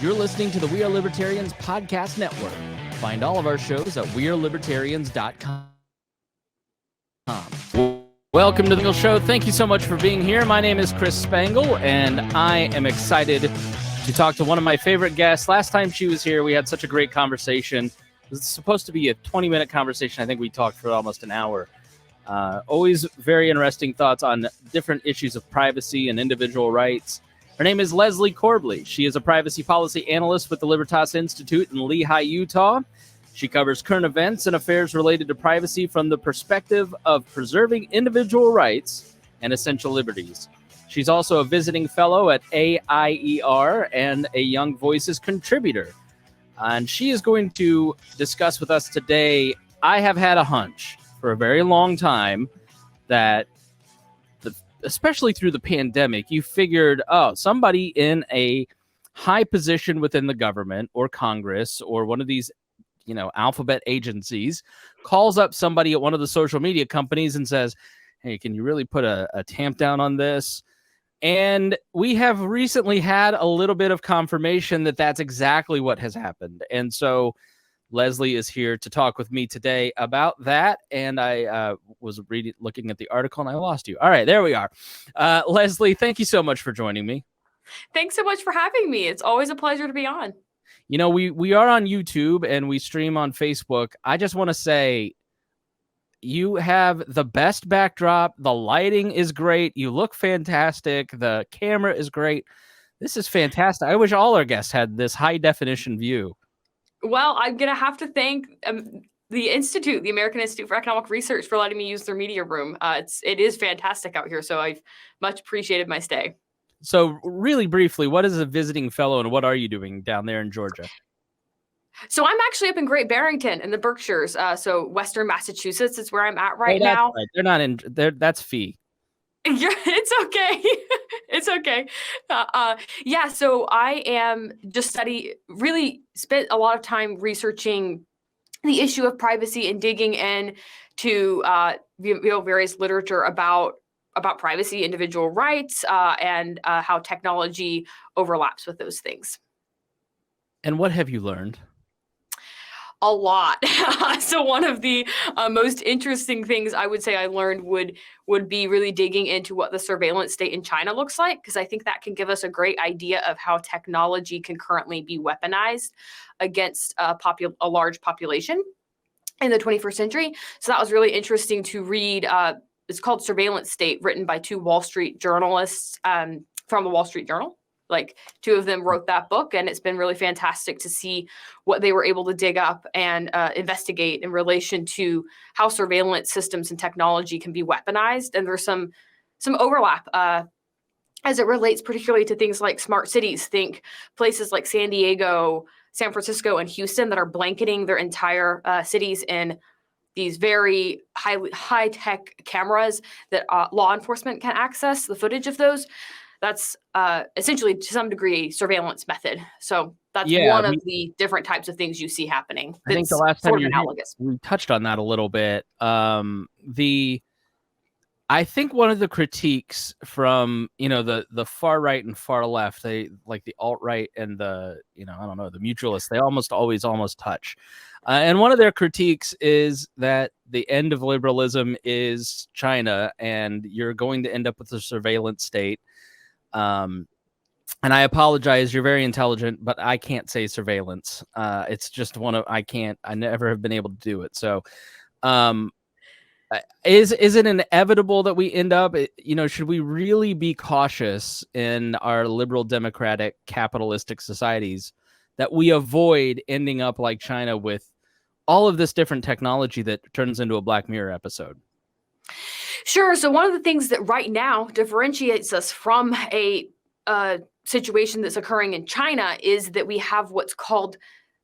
You're listening to the We Are Libertarians podcast network. Find all of our shows at wearelibertarians.com. Welcome to the show. Thank you so much for being here. My name is Chris Spangle, and I am excited to talk to one of my favorite guests. Last time she was here, we had such a great conversation. It was supposed to be a 20-minute conversation. I think we talked for almost an hour. Always very interesting thoughts on different issues of privacy and individual rights. Her name is Lehi Corbly. She is a privacy policy analyst with the Libertas Institute in Lehi, Utah. She covers current events and affairs related to privacy from the perspective of preserving individual rights and essential liberties. She's also a visiting fellow at AIER and a Young Voices contributor. And she is going to discuss with us today. I have had a hunch for a very long time that, especially through the pandemic, you figured, somebody in a high position within the government or Congress or one of these, alphabet agencies calls up somebody at one of the social media companies and says, hey, can you really put a tamp down on this? And we have recently had a little bit of confirmation that that's exactly what has happened. And so Lehi is here to talk with me today about that. And I was looking at the article and I lost you. All right, there we are. Lehi, thank you so much for joining me. Thanks so much for having me. It's always a pleasure to be on. We are on YouTube and we stream on Facebook. I just want to say you have the best backdrop. The lighting is great. You look fantastic. The camera is great. This is fantastic. I wish all our guests had this high definition view. Well, I'm going to have to thank the Institute, the American Institute for Economic Research, for letting me use their media room. It is fantastic out here, so I've much appreciated my stay. So really briefly, what is a visiting fellow and what are you doing down there in Georgia? So I'm actually up in Great Barrington in the Berkshires. So Western Massachusetts is where I'm at right now. Right. They're not in there. That's fee. It's okay. It's okay. So I am just really spent a lot of time researching the issue of privacy and digging into various literature about privacy, individual rights, and how technology overlaps with those things. And what have you learned? A lot. So one of the most interesting things I would say I learned would be really digging into what the surveillance state in China looks like, because I think that can give us a great idea of how technology can currently be weaponized against a large population in the 21st century. So that was really interesting to read. It's called Surveillance State, written by two Wall Street journalists from the Wall Street Journal. Like, two of them wrote that book, and it's been really fantastic to see what they were able to dig up and investigate in relation to how surveillance systems and technology can be weaponized. And there's some overlap as it relates particularly to things like smart cities. Think places like San Diego, San Francisco, and Houston that are blanketing their entire cities in these very high-tech cameras that law enforcement can access the footage of those. That's essentially, to some degree, a surveillance method. So that's one of the different types of things you see happening. I think the last time we touched on that a little bit. I think one of the critiques from the far right and far left, they like the alt right and the the mutualists, they almost always touch. And one of their critiques is that the end of liberalism is China, and you're going to end up with a surveillance state. And I apologize, you're very intelligent, but I can't say surveillance. It's just I never have been able to do it. So, is it inevitable that we end up, should we really be cautious in our liberal, democratic, capitalistic societies that we avoid ending up like China with all of this different technology that turns into a Black Mirror episode? Sure. So one of the things that right now differentiates us from a situation that's occurring in China is that we have what's called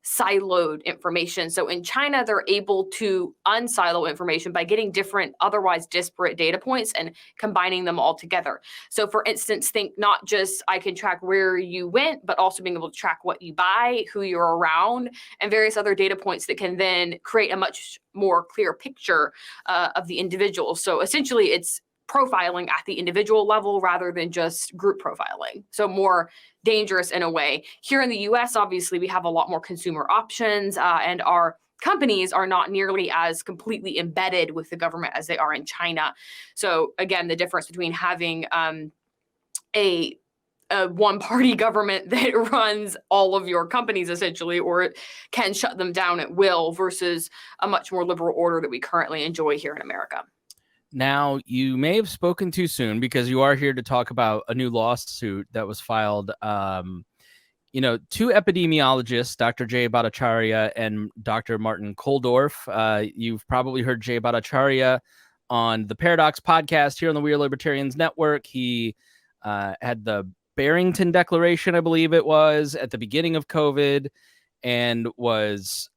siloed information. So in China, they're able to unsilo information by getting different, otherwise disparate data points and combining them all together. So for instance, think not just I can track where you went, but also being able to track what you buy, who you're around, and various other data points that can then create a much more clear picture of the individual. So essentially, it's profiling at the individual level rather than just group profiling. So more dangerous in a way. Here in the US, obviously, we have a lot more consumer options, and our companies are not nearly as completely embedded with the government as they are in China. So again, the difference between having a one-party government that runs all of your companies essentially, or it can shut them down at will, versus a much more liberal order that we currently enjoy here in America. Now, you may have spoken too soon because you are here to talk about a new lawsuit that was filed. Two epidemiologists, Dr. Jay Bhattacharya and Dr. Martin Koldorf. You've probably heard Jay Bhattacharya on the Paradox podcast here on the We Are Libertarians Network. He had the Barrington Declaration, I believe it was, at the beginning of COVID, and was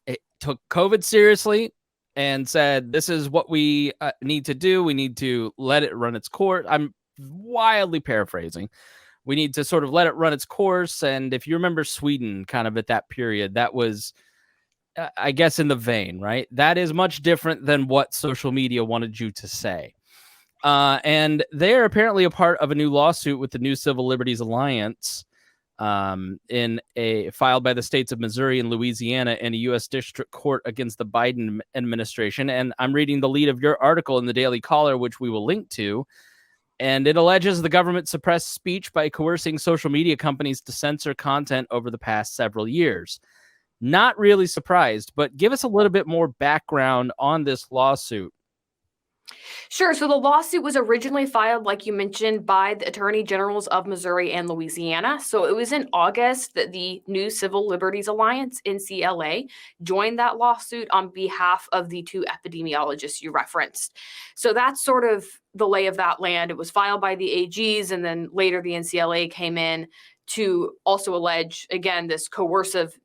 it took COVID seriously and said, this is what we need to do. We need to let it run its course. I'm wildly paraphrasing. We need to sort of let it run its course. And if you remember Sweden kind of at that period, that was, I guess, in the vein, right? That is much different than what social media wanted you to say. And they're apparently a part of a new lawsuit with the New Civil Liberties Alliance, in a filed by the states of Missouri and Louisiana in a U.S. District Court against the Biden administration. And I'm reading the lead of your article in the Daily Caller, which we will link to. And it alleges the government suppressed speech by coercing social media companies to censor content over the past several years. Not really surprised, but give us a little bit more background on this lawsuit. Sure. So the lawsuit was originally filed, like you mentioned, by the attorney generals of Missouri and Louisiana. So it was in August that the New Civil Liberties Alliance, NCLA, joined that lawsuit on behalf of the two epidemiologists you referenced. So that's sort of the lay of that land. It was filed by the AGs, and then later the NCLA came in to also allege, again, this coercive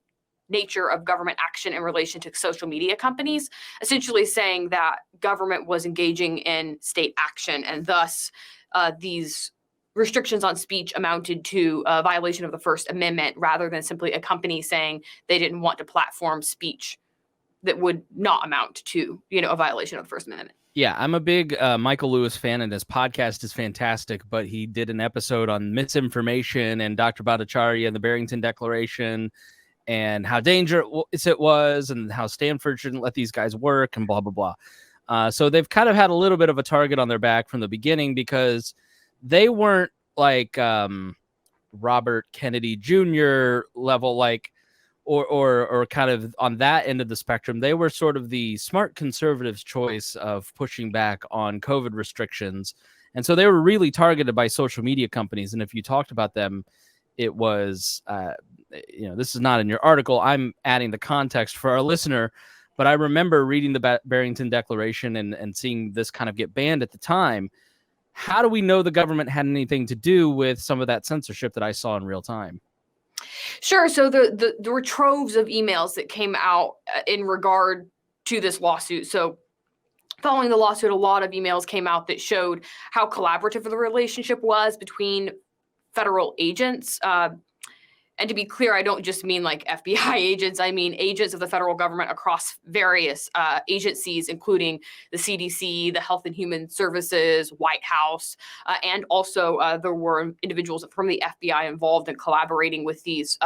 nature of government action in relation to social media companies, essentially saying that government was engaging in state action, and thus these restrictions on speech amounted to a violation of the First Amendment, rather than simply a company saying they didn't want to platform speech that would not amount to, a violation of the First Amendment. Yeah, I'm a big Michael Lewis fan, and his podcast is fantastic, but he did an episode on misinformation and Dr. Bhattacharya and the Barrington Declaration, and how dangerous it was, and how Stanford shouldn't let these guys work, and blah, blah, blah. So they've kind of had a little bit of a target on their back from the beginning, because they weren't like Robert Kennedy Jr. level, like, or kind of on that end of the spectrum. They were sort of the smart conservatives' choice of pushing back on COVID restrictions. And so they were really targeted by social media companies. And if you talked about them, it was, this is not in your article. I'm adding the context for our listener, but I remember reading the Barrington Declaration and seeing this kind of get banned at the time. How do we know the government had anything to do with some of that censorship that I saw in real time? Sure. So there were troves of emails that came out in regard to this lawsuit. So following the lawsuit, a lot of emails came out that showed how collaborative the relationship was between federal agents. And to be clear, I don't just mean like FBI agents. I mean agents of the federal government across various agencies, including the CDC, the Health and Human Services, White House, and also there were individuals from the FBI involved in collaborating with these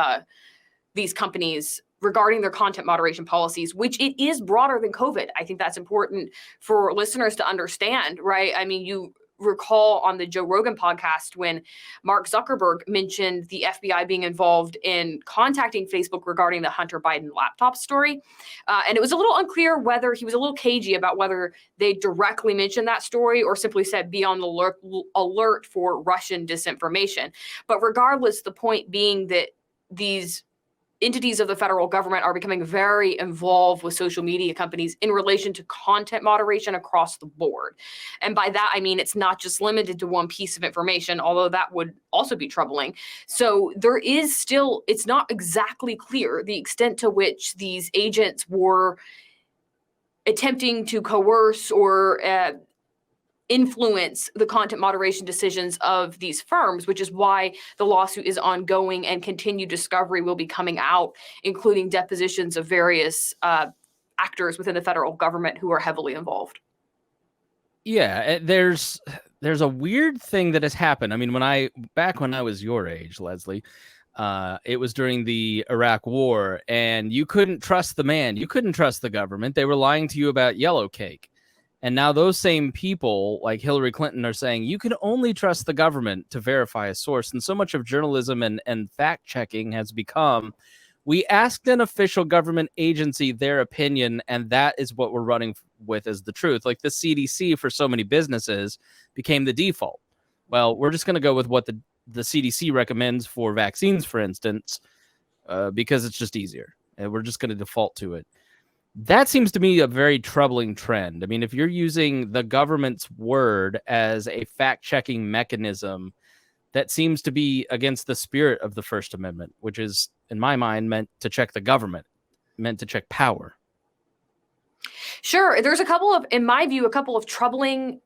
companies regarding their content moderation policies, which it is broader than COVID. I think that's important for listeners to understand, right? I mean, you recall on the Joe Rogan podcast when Mark Zuckerberg mentioned the FBI being involved in contacting Facebook regarding the Hunter Biden laptop story. And it was a little unclear whether he was a little cagey about whether they directly mentioned that story or simply said be on the alert for Russian disinformation. But regardless, the point being that these entities of the federal government are becoming very involved with social media companies in relation to content moderation across the board. And by that, I mean, it's not just limited to one piece of information, although that would also be troubling. So there is still, it's not exactly clear the extent to which these agents were attempting to coerce or influence the content moderation decisions of these firms, which is why the lawsuit is ongoing and continued discovery will be coming out, including depositions of various actors within the federal government who are heavily involved. Yeah, there's a weird thing that has happened. I mean, back when I was your age, Leslie, it was during the Iraq War, and you couldn't trust the man. You couldn't trust the government. They were lying to you about yellow cake. And now those same people, like Hillary Clinton, are saying you can only trust the government to verify a source. And so much of journalism and fact checking has become, we asked an official government agency their opinion, and that is what we're running with as the truth. Like the CDC for so many businesses became the default. Well, we're just going to go with what the CDC recommends for vaccines, for instance, because it's just easier. And we're just going to default to it. That seems to me a very troubling trend. I mean, if you're using the government's word as a fact-checking mechanism, that seems to be against the spirit of the First Amendment, which is, in my mind, meant to check the government, meant to check power. Sure. There's in my view, a couple of troubling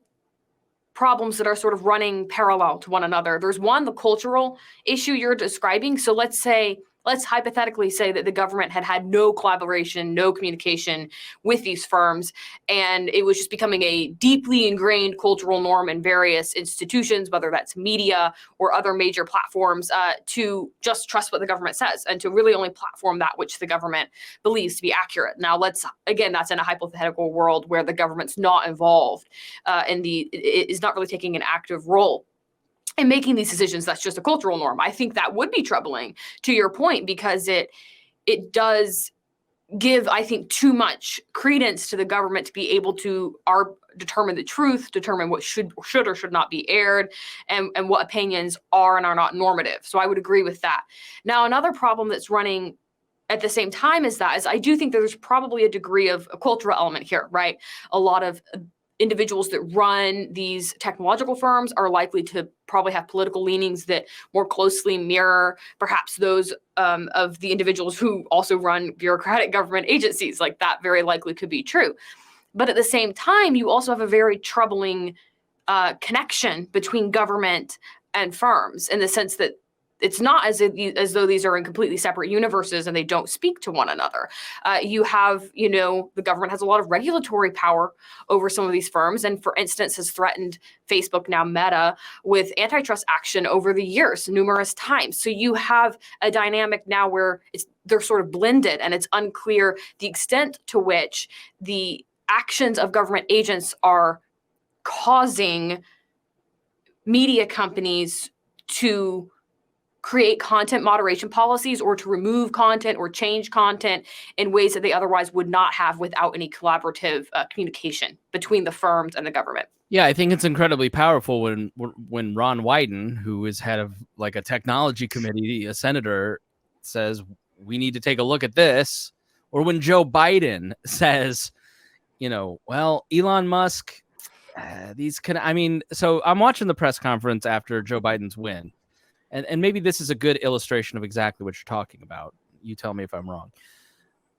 problems that are sort of running parallel to one another. There's one, the cultural issue you're describing. So let's hypothetically say that the government had no collaboration, no communication with these firms, and it was just becoming a deeply ingrained cultural norm in various institutions, whether that's media or other major platforms, to just trust what the government says and to really only platform that which the government believes to be accurate. Now, that's in a hypothetical world where the government's not involved is not really taking an active role in making these decisions. That's just a cultural norm. I think that would be troubling, to your point, because it does give, I think, too much credence to the government to be able to determine the truth, determine what should or should not be aired, and what opinions are and are not normative. So I would agree with that. Now, another problem that's running at the same time is I do think there's probably a degree of a cultural element here, right? A lot of individuals that run these technological firms are likely to probably have political leanings that more closely mirror perhaps those of the individuals who also run bureaucratic government agencies. Like that very likely could be true. But at the same time, you also have a very troubling connection between government and firms in the sense that it's not as though these are in completely separate universes and they don't speak to one another. You have, the government has a lot of regulatory power over some of these firms, and for instance, has threatened Facebook, now Meta, with antitrust action over the years, numerous times. So you have a dynamic now where they're sort of blended, and it's unclear the extent to which the actions of government agents are causing media companies to create content moderation policies or to remove content or change content in ways that they otherwise would not have without any collaborative communication between the firms and the government. Yeah, I think it's incredibly powerful when Ron Wyden, who is head of like a technology committee, a senator, says we need to take a look at this, or when Joe Biden says, well, Elon Musk, so I'm watching the press conference after Joe Biden's win. And maybe this is a good illustration of exactly what you're talking about. You tell me if I'm wrong.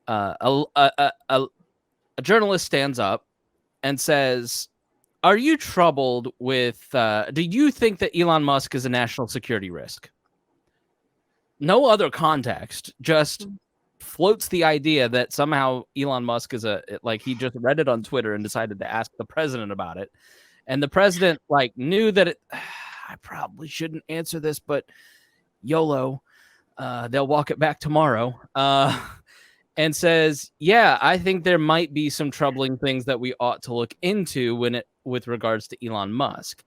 A journalist stands up and says, are you troubled with, do you think that Elon Musk is a national security risk? No other context, just floats the idea that somehow Elon Musk is he just read it on Twitter and decided to ask the president about it. And the president knew that I probably shouldn't answer this, but YOLO, they'll walk it back tomorrow, and says, yeah, I think there might be some troubling things that we ought to look into with regards to Elon Musk.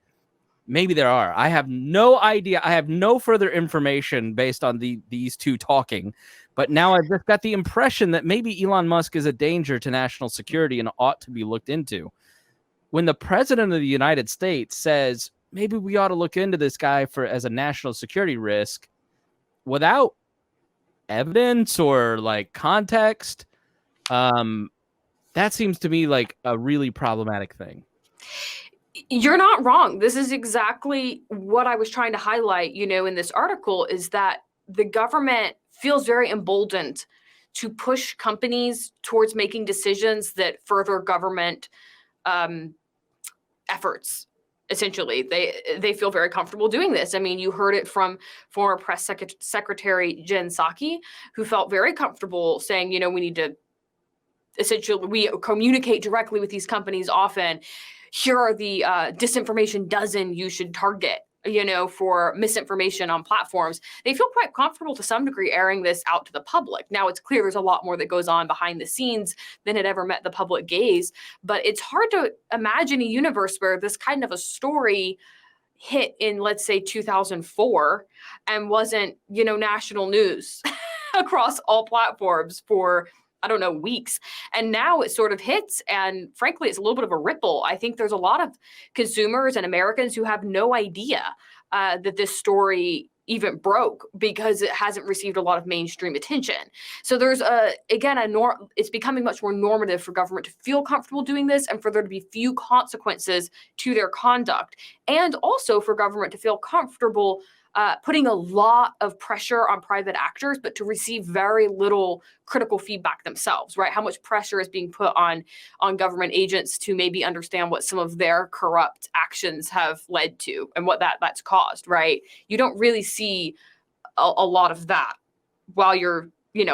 Maybe there are. I have no idea. I have no further information based on these two talking, but now I've just got the impression that maybe Elon Musk is a danger to national security and ought to be looked into. When the president of the United States says, maybe we ought to look into this guy as a national security risk without evidence or context, that seems to me like a really problematic thing. You're not wrong. This is exactly what I was trying to highlight, in this article, is that the government feels very emboldened to push companies towards making decisions that further government efforts. Essentially, they feel very comfortable doing this. I mean, you heard it from former press secretary Jen Psaki, who felt very comfortable saying, we need to we communicate directly with these companies often. here are the disinformation dozen you should target, for misinformation on platforms. They feel quite comfortable to some degree airing this out to the public. Now, it's clear there's a lot more that goes on behind the scenes than had ever met the public gaze, but it's hard to imagine a universe where this kind of a story hit in, let's say, 2004 and wasn't, national news across all platforms for, I don't know, weeks. And now it sort of hits. And frankly, it's a little bit of a ripple. I think there's a lot of consumers and Americans who have no idea that this story even broke because it hasn't received a lot of mainstream attention. So there's it's becoming much more normative for government to feel comfortable doing this and for there to be few consequences to their conduct. And also for government to feel comfortable putting a lot of pressure on private actors, but to receive very little critical feedback themselves, right? How much pressure is being put on government agents to maybe understand what some of their corrupt actions have led to and what that's caused, right? You don't really see a lot of that while you're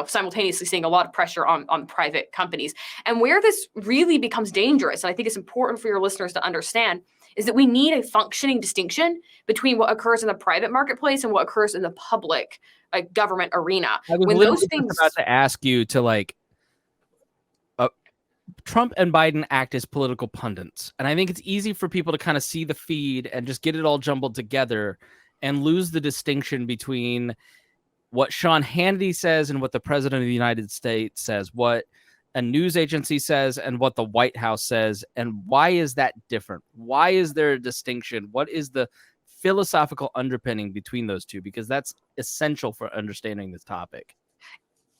simultaneously seeing a lot of pressure on private companies. And where this really becomes dangerous, and I think it's important for your listeners to understand, is that we need a functioning distinction between what occurs in the private marketplace and what occurs in the public government arena. I was when literally those things about to ask you to Trump and Biden act as political pundits. And I think it's easy for people to kind of see the feed and just get it all jumbled together and lose the distinction between what Sean Hannity says and what the president of the United States says, what a news agency says and what the White House says. And why is that different? Why is there a distinction? What is the philosophical underpinning between those two? Because that's essential for understanding this topic.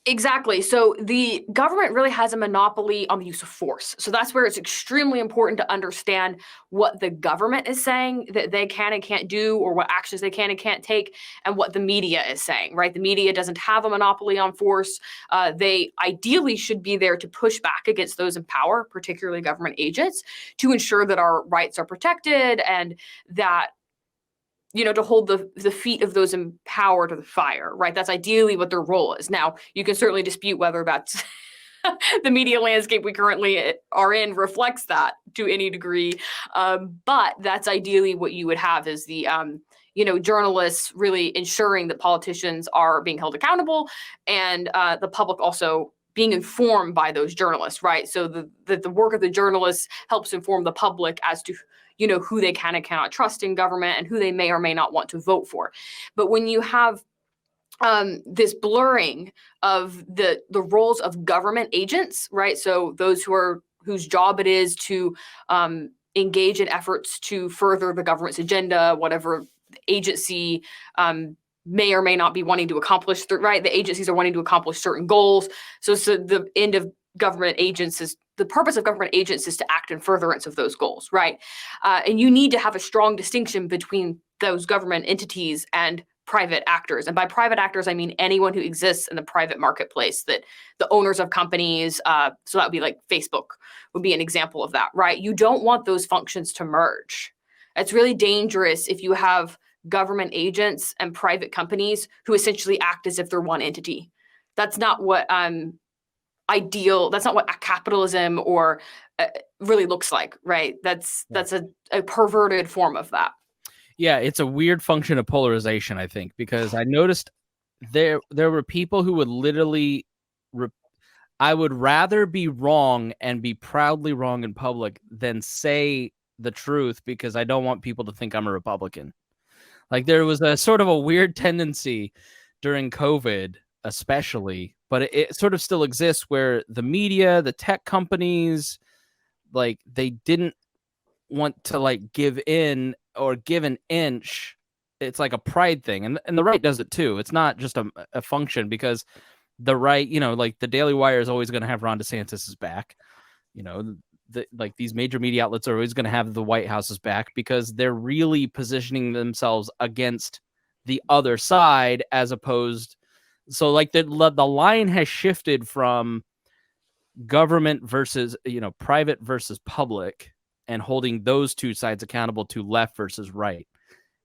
Exactly. So the government really has a monopoly on the use of force. So that's where it's extremely important to understand what the government is saying that they can and can't do, or what actions they can and can't take, and what the media is saying, right? The media doesn't have a monopoly on force. They ideally should be there to push back against those in power, particularly government agents, to ensure that our rights are protected and that to hold the feet of those in power to the fire, right? That's ideally what their role is. Now, you can certainly dispute whether that's the media landscape we currently are in reflects that to any degree. But that's ideally what you would have is the, journalists really ensuring that politicians are being held accountable and the public also being informed by those journalists, right? So the work of the journalists helps inform the public as to who they can and cannot trust in government and who they may or may not want to vote for. But when you have this blurring of the roles of government agents, right? So those whose job it is to engage in efforts to further the government's agenda, whatever the agency may or may not be wanting to accomplish, right? The agencies are wanting to accomplish certain goals. So the end of government agents is the purpose of government agents is to act in furtherance of those goals, right? And you need to have a strong distinction between those government entities and private actors. And by private actors, I mean anyone who exists in the private marketplace, that the owners of companies, so that would be like Facebook would be an example of that, right? You don't want those functions to merge. It's really dangerous if you have government agents and private companies who essentially act as if they're one entity. That's not what ideal. That's not what capitalism or really looks like, right? That's a perverted form of that. Yeah, it's a weird function of polarization, I think, because I noticed there were people who would literally I would rather be wrong and be proudly wrong in public than say the truth because I don't want people to think I'm a Republican. Like there was a sort of a weird tendency during COVID, especially, but it sort of still exists where the media, the tech companies, like they didn't want to give in or give an inch. It's like a pride thing. And the right does it too. It's not just a function because the right, like the Daily Wire is always going to have Ron DeSantis's back. These major media outlets are always going to have the White House's back because they're really positioning themselves against the other side as opposed. So the line has shifted from government versus, private versus public and holding those two sides accountable to left versus right.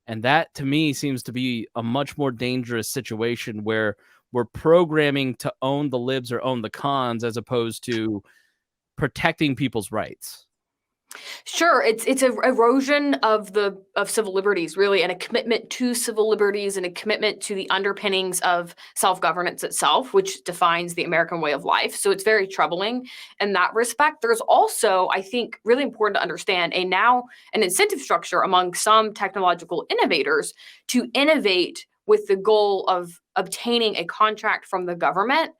And that to me seems to be a much more dangerous situation where we're programming to own the libs or own the cons as opposed to protecting people's rights. Sure, it's a erosion of civil liberties, really, and a commitment to civil liberties and a commitment to the underpinnings of self-governance itself, which defines the American way of life. So it's very troubling in that respect. There's also, I think, really important to understand an incentive structure among some technological innovators to innovate with the goal of obtaining a contract from the government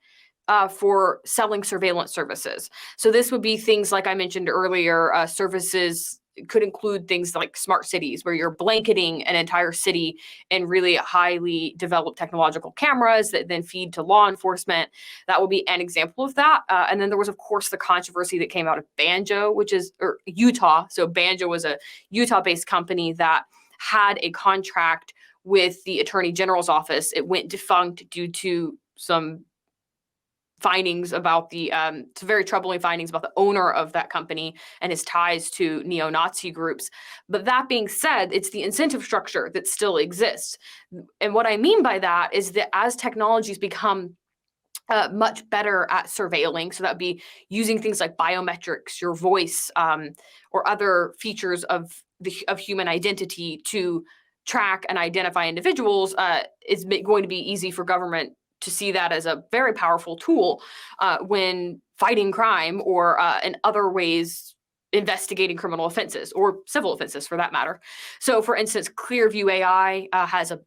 for selling surveillance services. So this would be things like I mentioned earlier, services could include things like smart cities, where you're blanketing an entire city in really highly developed technological cameras that then feed to law enforcement. That would be an example of that. And then there was, of course, the controversy that came out of Banjo, or Utah. So Banjo was a Utah-based company that had a contract with the Attorney General's office. It went defunct due to some findings about some very troubling findings about the owner of that company and his ties to neo-Nazi groups. But that being said, it's the incentive structure that still exists. And what I mean by that is that as technologies become much better at surveilling, so that'd be using things like biometrics, your voice, or other features of human identity to track and identify individuals, it's going to be easy for government to see that as a very powerful tool when fighting crime or in other ways investigating criminal offenses or civil offenses for that matter. So for instance, Clearview AI has a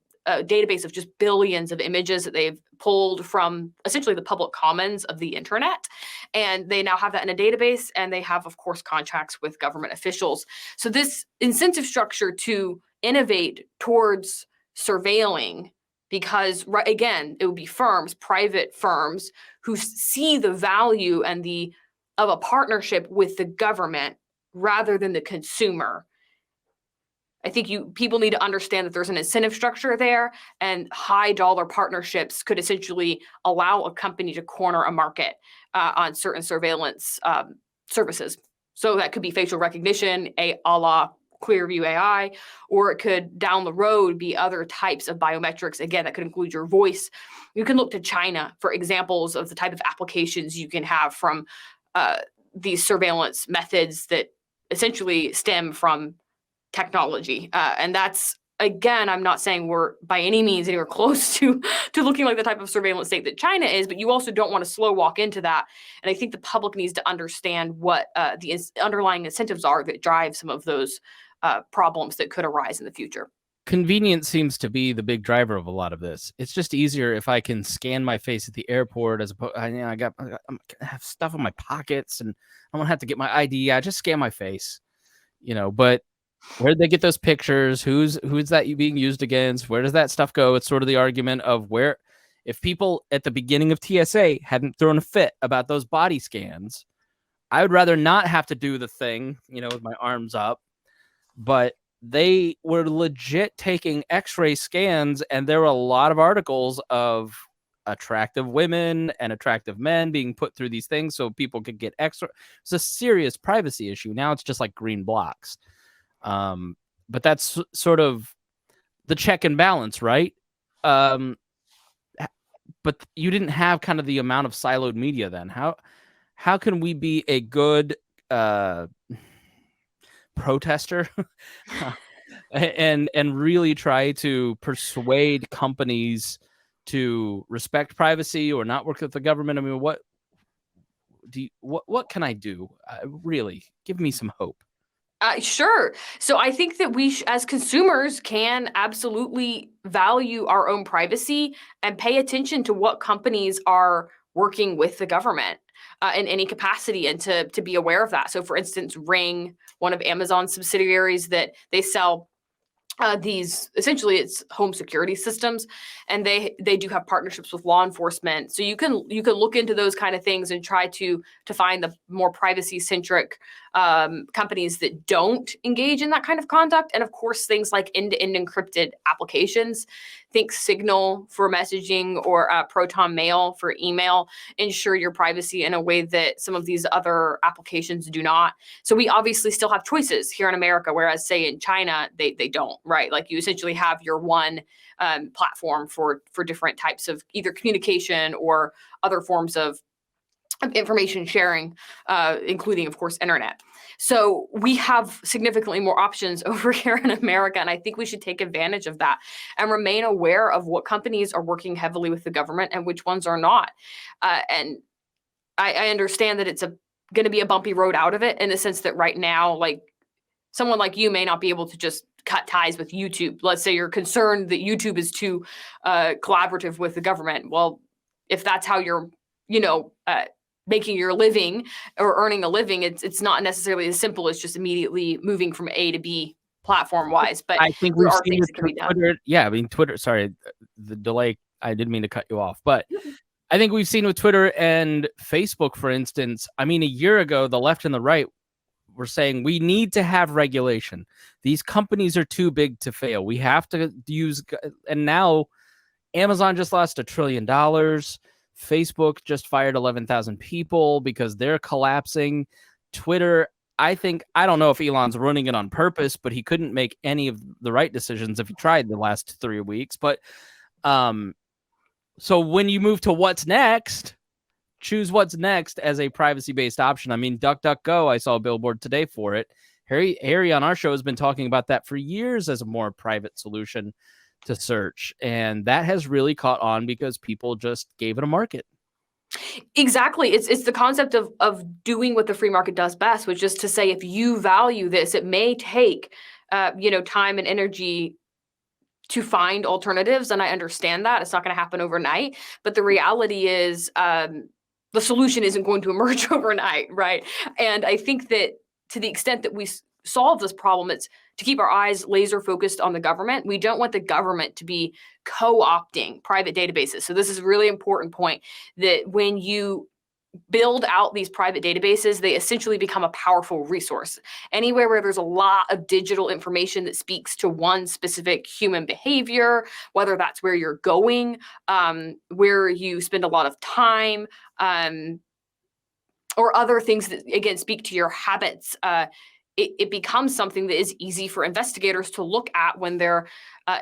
database of just billions of images that they've pulled from essentially the public commons of the internet. And they now have that in a database, and they have, of course, contracts with government officials. So this incentive structure to innovate towards surveilling, because again, it would be private firms who see the value and of a partnership with the government rather than the consumer. I think people need to understand that there's an incentive structure there, and high dollar partnerships could essentially allow a company to corner a market on certain surveillance services. So that could be facial recognition, a la Clearview AI, or it could down the road be other types of biometrics. Again, that could include your voice. You can look to China for examples of the type of applications you can have from these surveillance methods that essentially stem from technology. And that's, again, I'm not saying we're by any means anywhere close to looking like the type of surveillance state that China is, but you also don't want to slow walk into that. And I think the public needs to understand what the underlying incentives are that drive some of those problems that could arise in the future. Convenience seems to be the big driver of a lot of this. It's just easier if I can scan my face at the airport, as opposed, I have stuff in my pockets and I don't have to get my ID. I just scan my face, but where did they get those pictures? Who's that being used against? Where does that stuff go? It's sort of the argument of where, if people at the beginning of TSA hadn't thrown a fit about those body scans, I would rather not have to do the thing, with my arms up. But they were legit taking X-ray scans, and there were a lot of articles of attractive women and attractive men being put through these things so people could get extra. It's a serious privacy issue. Now it's just like green blocks. But that's sort of the check and balance, right? But you didn't have kind of the amount of siloed media then. How can we be a good protester and really try to persuade companies to respect privacy or not work with the government? I mean, what can I do? Really, give me some hope. Sure. So I think that we, as consumers, can absolutely value our own privacy and pay attention to what companies are working with the government in any capacity, and to be aware of that. So, for instance, Ring, one of Amazon's subsidiaries, that they sell these, essentially it's home security systems, and they do have partnerships with law enforcement. So you can look into those kind of things and try to find the more privacy centric companies that don't engage in that kind of conduct. And of course, things like end-to-end encrypted applications, think Signal for messaging or Proton Mail for email, ensure your privacy in a way that some of these other applications do not. So we obviously still have choices here in America, whereas say in China, they don't, right? Like you essentially have your one platform for different types of either communication or other forms of information sharing, including, of course, internet. So we have significantly more options over here in America, and I think we should take advantage of that and remain aware of what companies are working heavily with the government and which ones are not. And I understand that it's going to be a bumpy road out of it, in the sense that right now, like, someone like you may not be able to just cut ties with YouTube. Let's say you're concerned that YouTube is too collaborative with the government. Well, if that's how you're, making your living or earning a living, it's not necessarily as simple as just immediately moving from A to B platform wise. But I think there we've are seen things it that can be done. Twitter. Yeah, I mean, Twitter. Sorry, the delay. I didn't mean to cut you off, but I think we've seen with Twitter and Facebook, for instance. I mean, a year ago, the left and the right were saying we need to have regulation. These companies are too big to fail. We have to use, and now Amazon just lost $1 trillion. Facebook just fired 11,000 people because they're collapsing. Twitter, I don't know if Elon's running it on purpose, but he couldn't make any of the right decisions if he tried the last 3 weeks. But so when you move to what's next, choose what's next as a privacy-based option. I mean, DuckDuckGo, I saw a billboard today for it. Harry on our show has been talking about that for years as a more private solution to search. And that has really caught on because people just gave it a market. Exactly. It's the concept of doing what the free market does best, which is to say, if you value this, it may take, time and energy to find alternatives. And I understand that it's not going to happen overnight. But the reality is, the solution isn't going to emerge overnight, right? And I think that to the extent that we solve this problem, it's to keep our eyes laser focused on the government. We don't want the government to be co-opting private databases. So this is a really important point, that when you build out these private databases, they essentially become a powerful resource. Anywhere where there's a lot of digital information that speaks to one specific human behavior, whether that's where you're going, where you spend a lot of time, or other things that, again, speak to your habits, it becomes something that is easy for investigators to look at when they're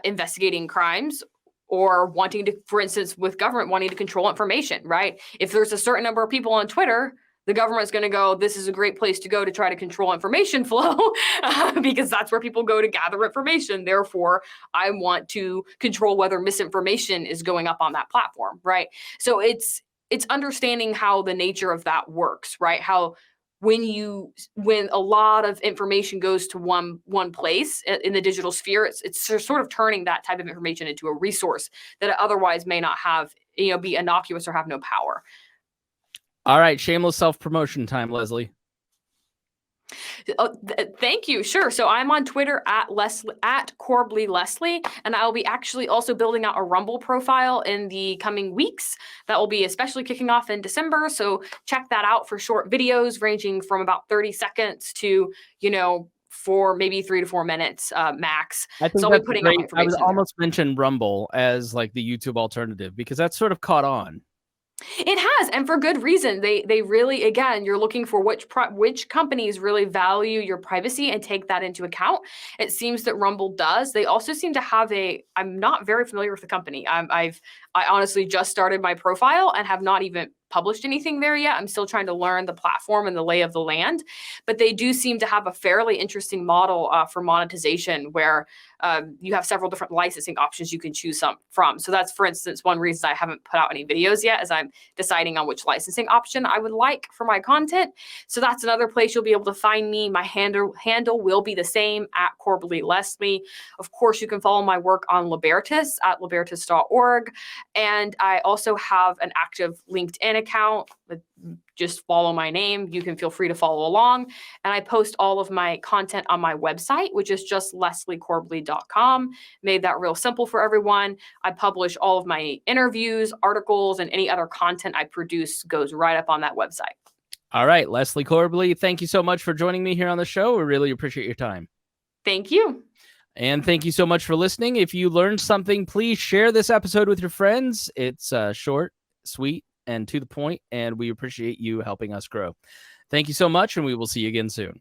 investigating crimes, or wanting to, for instance, with government wanting to control information, right? If there's a certain number of people on Twitter, the government's going to go, this is a great place to go to try to control information flow, because that's where people go to gather information. Therefore, I want to control whether misinformation is going up on that platform, right? So it's understanding how the nature of that works, right? How when a lot of information goes to one place in the digital sphere, it's sort of turning that type of information into a resource that it otherwise may not have, be innocuous or have no power. All right, shameless self-promotion time, Leslie. Thank you. Sure. So I'm on Twitter at Corbly Leslie, and I'll be actually also building out a Rumble profile in the coming weeks. That will be especially kicking off in December. So check that out for short videos ranging from about 30 seconds to, for maybe 3 to 4 minutes max. I think so I'll be putting out information. I would almost mention Rumble as like the YouTube alternative, because that's sort of caught on. It has, and for good reason. They really, again, you're looking for which companies really value your privacy and take that into account. It seems that Rumble does. They also seem to have I'm not very familiar with the company. I honestly just started my profile and have not even published anything there yet. I'm still trying to learn the platform and the lay of the land, but they do seem to have a fairly interesting model for monetization, where you have several different licensing options you can choose from. So that's, for instance, one reason I haven't put out any videos yet, is I'm deciding on which licensing option I would like for my content. So that's another place you'll be able to find me. My handle will be the same, at Corbly Leslie. Of course, you can follow my work on Libertas at libertas.org. And I also have an active LinkedIn account. Just follow my name. You can feel free to follow along. And I post all of my content on my website, which is just lesliecorbly.com. Made that real simple for everyone. I publish all of my interviews, articles, and any other content I produce goes right up on that website. All right, Leslie Corbly, thank you so much for joining me here on the show. We really appreciate your time. Thank you. And thank you so much for listening. If you learned something, please share this episode with your friends. It's short, sweet, and to the point, and we appreciate you helping us grow. Thank you so much, and we will see you again soon.